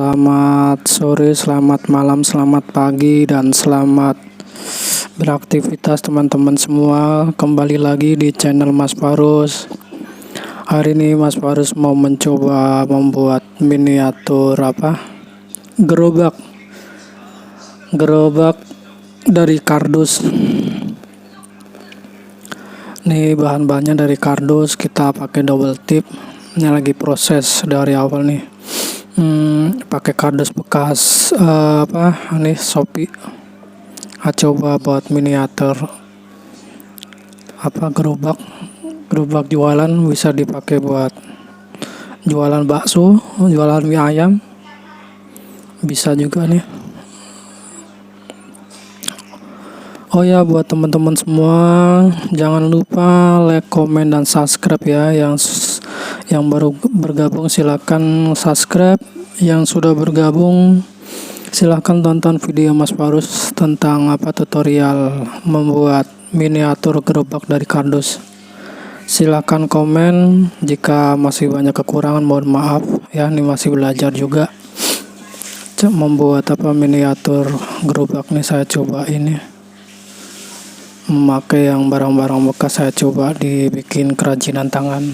Selamat sore, selamat malam, selamat pagi, dan selamat beraktivitas teman-teman semua. Kembali lagi di channel Mas Farus. Hari ini Mas Farus mau mencoba membuat miniatur gerobak dari kardus. Nih bahan-bahannya dari kardus, kita pakai double tip. Ini lagi proses dari awal nih. Pakai kardus bekas ini sapi. Coba buat miniatur gerobak jualan, bisa dipakai buat jualan bakso, jualan mie ayam, bisa juga nih. Oh ya, buat teman-teman semua, jangan lupa like, komen, dan subscribe ya. Yang baru bergabung silakan subscribe, yang sudah bergabung silakan tonton video Mas Farus tentang tutorial membuat miniatur gerobak dari kardus. Silakan komen jika masih banyak kekurangan, mohon maaf ya, ini masih belajar juga membuat miniatur gerobak nih. Saya coba ini memakai yang barang-barang bekas, saya coba dibikin kerajinan tangan,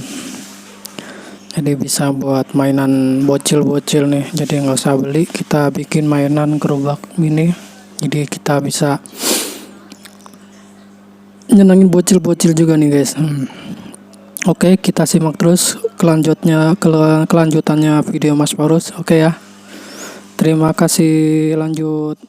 jadi bisa buat mainan bocil-bocil nih. Jadi nggak usah beli, kita bikin mainan gerobak mini, jadi kita bisa nyenengin bocil-bocil juga nih guys. Oke, kita simak terus kelanjutannya video Mas Farus. Oke ya, terima kasih, lanjut.